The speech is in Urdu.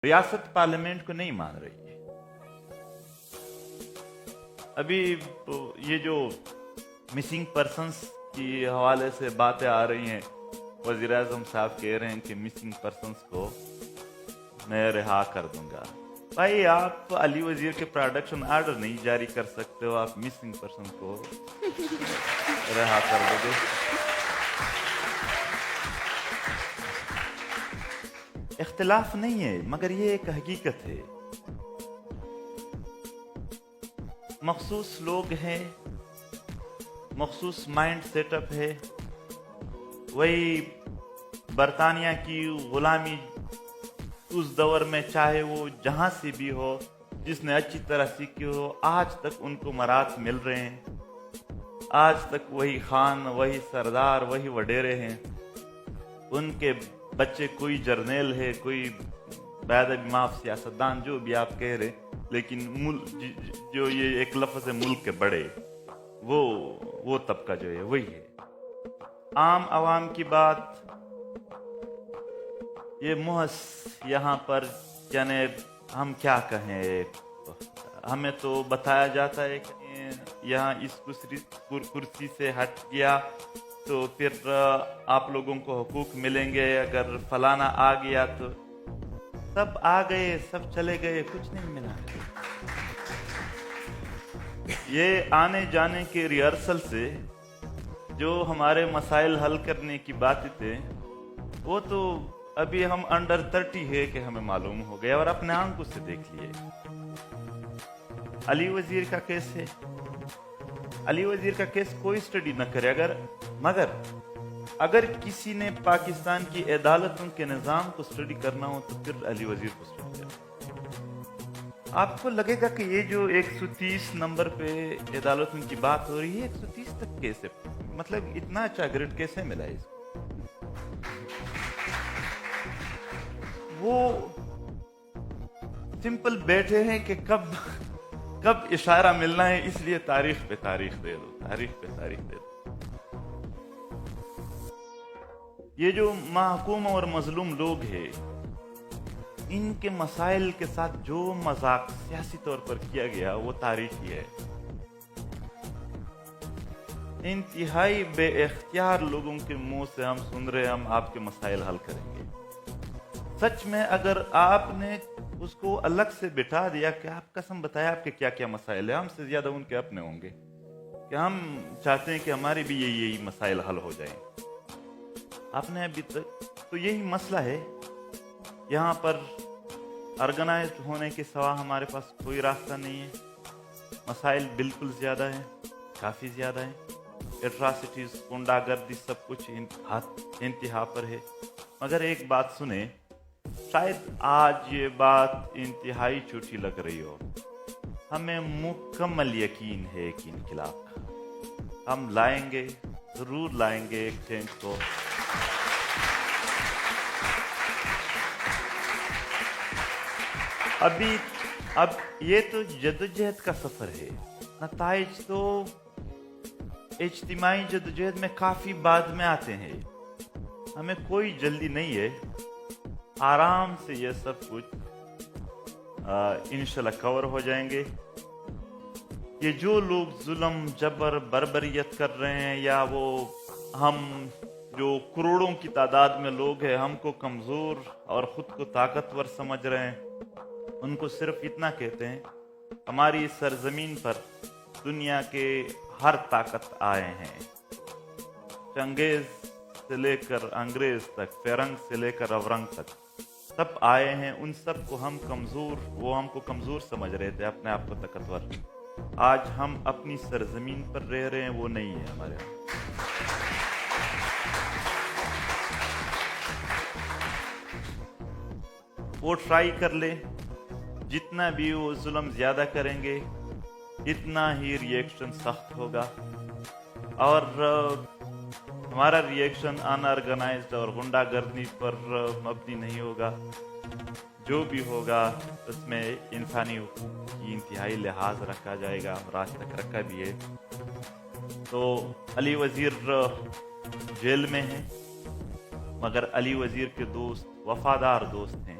ریاست پارلیمنٹ کو نہیں مان رہی ہے. ابھی یہ جو مسنگ پرسنس کی حوالے سے باتیں آ رہی ہیں، وزیر اعظم صاحب کہہ رہے ہیں کہ مسنگ پرسنس کو میں رہا کر دوں گا. بھائی آپ علی وزیر کے پروڈکشن آرڈر نہیں جاری کر سکتے ہو، آپ مسنگ پرسن کو رہا کر دو گے. اختلاف نہیں ہے مگر یہ ایک حقیقت ہے. مخصوص لوگ ہیں، مخصوص مائنڈ سیٹ اپ ہے. وہی برطانیہ کی غلامی اس دور میں، چاہے وہ جہاں سے بھی ہو، جس نے اچھی طرح سیکھی ہو، آج تک ان کو مراد مل رہے ہیں. آج تک وہی خان، وہی سردار، وہی وڈیرے ہیں. ان کے بچے کوئی جرنیل ہے، کوئی بادب معاف سیاستدان، جو بھی آپ کہہ رہے، لیکن جو یہ ایک لفظ ہے ملک کے بڑے، وہ طبقہ جو ہے وہی ہے. عام عوام کی بات یہ محض یہاں پر، یعنی ہم کیا کہیں، ہمیں تو بتایا جاتا ہے کہ یہاں اس کرسی سے ہٹ گیا تو پھر آپ لوگوں کو حقوق ملیں گے، اگر فلانا آ گیا تو سب آ گئے، سب چلے گئے، کچھ نہیں ملا. یہ آنے جانے کے ریہرسل سے جو ہمارے مسائل حل کرنے کی باتیں تھے، وہ تو ابھی ہم انڈر 30 ہے کہ ہمیں معلوم ہو گیا اور اپنے آنکھوں سے دیکھ لیے. علی وزیر کا کیس ہے، علی وزیر کا کیس کوئی سٹڈی نہ کرے، مگر اگر کسی نے پاکستان کی عدالتوں کے نظام کو سٹڈی کرنا ہو تو پھر علی وزیر کو سٹڈی کرنا. آپ کو لگے گا کہ یہ جو 130 نمبر پہ عدالتوں کی بات ہو رہی ہے، 130 تک کیسے، مطلب اتنا اچھا گریڈ کیسے ملا اس کو؟ وہ سمپل بیٹھے ہیں کہ کب اشارہ ملنا ہے، اس لیے تاریخ پہ تاریخ دے دو، تاریخ پہ تاریخ دے دو. یہ جو محکوم اور مظلوم لوگ ہیں، ان کے مسائل کے ساتھ جو مذاق سیاسی طور پر کیا گیا وہ تاریخی ہے. انتہائی بے اختیار لوگوں کے منہ سے ہم سن رہے ہیں ہم آپ کے مسائل حل کریں گے. سچ میں اگر آپ نے اس کو الگ سے بٹھا دیا کہ آپ قسم بتایا آپ کے کیا کیا مسائل ہیں، ہم سے زیادہ ان کے اپنے ہوں گے کہ ہم چاہتے ہیں کہ ہمارے بھی یہی مسائل حل ہو جائیں. آپ نے ابھی تک تو یہی مسئلہ ہے. یہاں پر آرگنائزڈ ہونے کے سوا ہمارے پاس کوئی راستہ نہیں ہے. مسائل بالکل زیادہ ہیں، کافی زیادہ ہیں. ایٹراسٹیز، گنڈا گردی، سب کچھ انتہا پر ہے. مگر ایک بات سنیں، شاید آج یہ بات انتہائی چھوٹی لگ رہی ہو، ہمیں مکمل یقین ہے کہ انقلاب کا ہم لائیں گے، ضرور لائیں گے ایک چینج کو. اب یہ تو جدوجہد کا سفر ہے، نتائج تو اجتماعی جدوجہد میں کافی بعد میں آتے ہیں. ہمیں کوئی جلدی نہیں ہے، آرام سے یہ سب کچھ انشاءاللہ کور ہو جائیں گے. یہ جو لوگ ظلم، جبر، بربریت کر رہے ہیں، یا وہ ہم جو کروڑوں کی تعداد میں لوگ ہیں ہم کو کمزور اور خود کو طاقتور سمجھ رہے ہیں، ان کو صرف اتنا کہتے ہیں، ہماری سرزمین پر دنیا کے ہر طاقت آئے ہیں، چنگیز سے لے کر انگریز تک، فرنگ سے لے کر اورنگ تک، سب آئے ہیں. ان سب کو ہم کمزور سمجھ رہے تھے، اپنے آپ کو طاقتور. آج ہم اپنی سرزمین پر رہ رہے ہیں، وہ نہیں ہے ہمارے ہاں. وہ ٹرائی کر لے، جتنا بھی وہ ظلم زیادہ کریں گے اتنا ہی ری ایکشن سخت ہوگا. اور ہمارا ری ایکشن ان آرگنائزڈ اور غنڈہ گردی پر مبنی نہیں ہوگا. جو بھی ہوگا اس میں انسانی حقوق کی انتہائی لحاظ رکھا جائے گا، اور آج تک رکھا بھی ہے. تو علی وزیر جیل میں ہیں، مگر علی وزیر کے دوست، وفادار دوست ہیں.